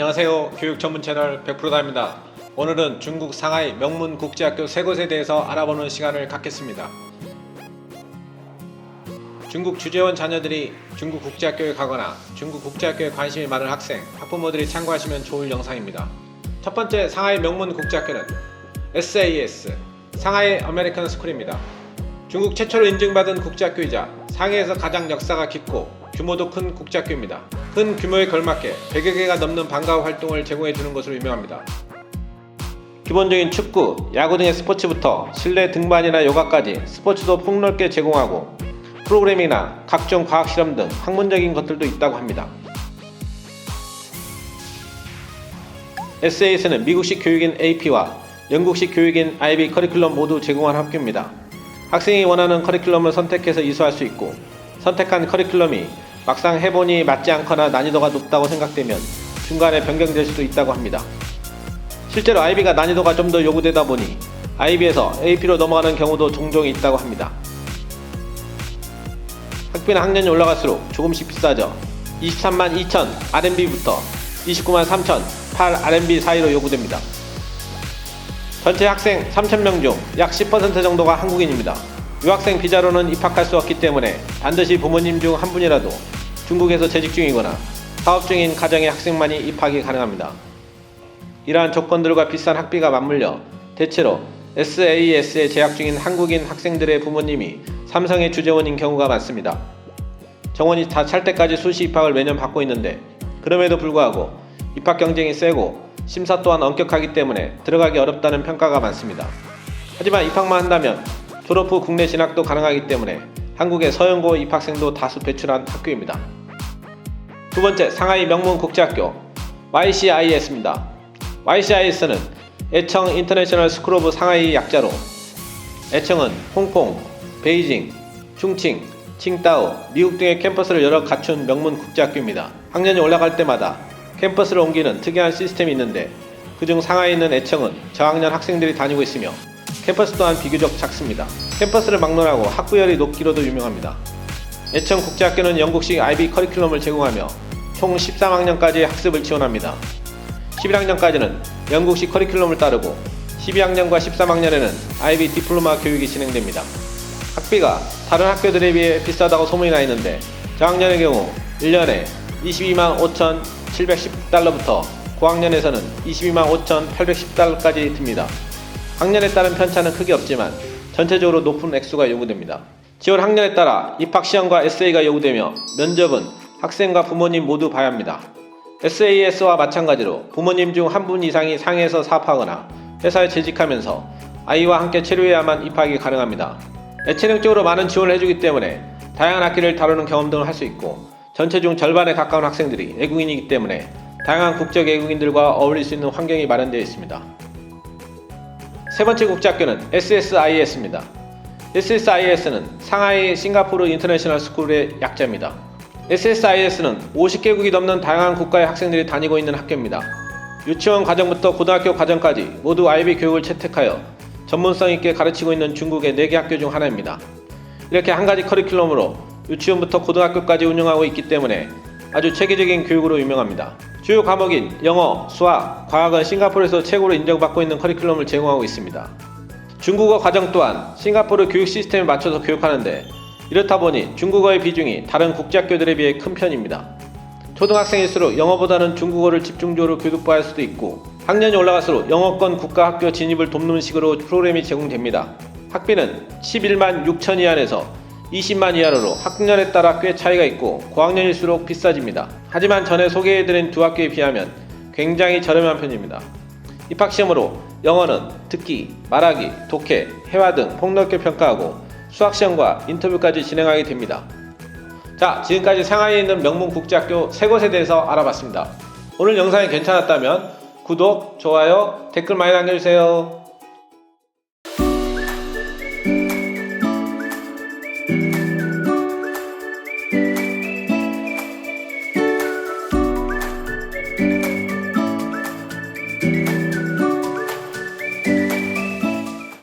안녕하세요. 교육 전문 채널 100%다입니다. 오늘은 중국 상하이 명문 국제학교 3곳에 대해서 알아보는 시간을 갖겠습니다. 중국 주재원 자녀들이 중국 국제학교에 가거나 중국 국제학교에 관심이 많은 학생, 학부모들이 참고하시면 좋을 영상입니다. 첫 번째 상하이 명문 국제학교는 SAS, 상하이 아메리칸 스쿨입니다. 중국 최초로 인증받은 국제학교이자 상해에서 가장 역사가 깊고 규모도 큰 국제학교입니다. 큰 규모에 걸맞게 100여 개가 넘는 방과후 활동을 제공해주는 것으로 유명합니다. 기본적인 축구, 야구 등의 스포츠부터 실내 등반이나 요가까지 스포츠도 폭넓게 제공하고 프로그래밍이나 각종 과학실험 등 학문적인 것들도 있다고 합니다. SAS는 미국식 교육인 AP와 영국식 교육인 IB 커리큘럼 모두 제공하는 학교입니다. 학생이 원하는 커리큘럼을 선택해서 이수할 수 있고 선택한 커리큘럼이 막상 해보니 맞지 않거나 난이도가 높다고 생각되면 중간에 변경될 수도 있다고 합니다. 실제로 IB가 난이도가 좀 더 요구되다 보니 IB에서 AP로 넘어가는 경우도 종종 있다고 합니다. 학비는 학년이 올라갈수록 조금씩 비싸져 23만 2천 RMB부터 29만 3천 8 RMB 사이로 요구됩니다. 전체 학생 3,000명 중 약 10% 정도가 한국인입니다. 유학생 비자로는 입학할 수 없기 때문에 반드시 부모님 중 한 분이라도 중국에서 재직 중이거나 사업 중인 가정의 학생만이 입학이 가능합니다. 이러한 조건들과 비싼 학비가 맞물려 대체로 SAS에 재학 중인 한국인 학생들의 부모님이 삼성의 주재원인 경우가 많습니다. 정원이 다 찰 때까지 수시 입학을 매년 받고 있는데 그럼에도 불구하고 입학 경쟁이 세고 심사 또한 엄격하기 때문에 들어가기 어렵다는 평가가 많습니다. 하지만 입학만 한다면 졸업 후 국내 진학도 가능하기 때문에 한국의 서영고 입학생도 다수 배출한 학교입니다. 두 번째, 상하이 명문 국제학교 YCIS입니다. YCIS는 애청 인터내셔널 스쿨 오브 상하이 약자로 애청은 홍콩, 베이징, 충칭, 칭따오, 미국 등의 캠퍼스를 여러 갖춘 명문 국제학교입니다. 학년이 올라갈 때마다 캠퍼스를 옮기는 특이한 시스템이 있는데 그중 상하이에 있는 애청은 저학년 학생들이 다니고 있으며 캠퍼스 또한 비교적 작습니다. 캠퍼스를 막론하고 학부열이 높기로도 유명합니다. 애청 국제학교는 영국식 IB 커리큘럼을 제공하며 총 13학년까지 학습을 지원합니다. 11학년까지는 영국식 커리큘럼을 따르고 12학년과 13학년에는 IB 디플로마 교육이 진행됩니다. 학비가 다른 학교들에 비해 비싸다고 소문이 나 있는데 저학년의 경우 1년에 22만 5,710달러부터 고학년에서는 22만 5,810달러까지 듭니다. 학년에 따른 편차는 크게 없지만 전체적으로 높은 액수가 요구됩니다. 지원 학년에 따라 입학시험과 에세이가 요구되며 면접은 학생과 부모님 모두 봐야 합니다. SAS와 마찬가지로 부모님 중 한 분 이상이 상해에서 사업하거나 회사에 재직하면서 아이와 함께 체류해야만 입학이 가능합니다. 예체능적으로 많은 지원을 해주기 때문에 다양한 학기를 다루는 경험 등을 할 수 있고 전체 중 절반에 가까운 학생들이 외국인이기 때문에 다양한 국적 외국인들과 어울릴 수 있는 환경이 마련되어 있습니다. 세 번째 국제학교는 SSIS입니다. SSIS는 상하이 싱가포르 인터내셔널 스쿨의 약자입니다. SSIS는 50개국이 넘는 다양한 국가의 학생들이 다니고 있는 학교입니다. 유치원 과정부터 고등학교 과정까지 모두 IB 교육을 채택하여 전문성 있게 가르치고 있는 중국의 4개 학교 중 하나입니다. 이렇게 한 가지 커리큘럼으로 유치원부터 고등학교까지 운영하고 있기 때문에 아주 체계적인 교육으로 유명합니다. 주요 과목인 영어, 수학, 과학은 싱가포르에서 최고로 인정받고 있는 커리큘럼을 제공하고 있습니다. 중국어 과정 또한 싱가포르 교육 시스템에 맞춰서 교육하는데 이렇다 보니 중국어의 비중이 다른 국제학교들에 비해 큰 편입니다. 초등학생일수록 영어보다는 중국어를 집중적으로 교육받을 수도 있고 학년이 올라갈수록 영어권 국가학교 진입을 돕는 식으로 프로그램이 제공됩니다. 학비는 11만 6천 위안에서 20만 위안으로 학년에 따라 꽤 차이가 있고 고학년일수록 비싸집니다. 하지만 전에 소개해드린 두 학교에 비하면 굉장히 저렴한 편입니다. 입학시험으로 영어는 듣기, 말하기, 독해, 회화 등 폭넓게 평가하고 수학시험과 인터뷰까지 진행하게 됩니다. 자, 지금까지 상하이에 있는 명문 국제학교 3곳에 대해서 알아봤습니다. 오늘 영상이 괜찮았다면 구독, 좋아요, 댓글 많이 남겨주세요.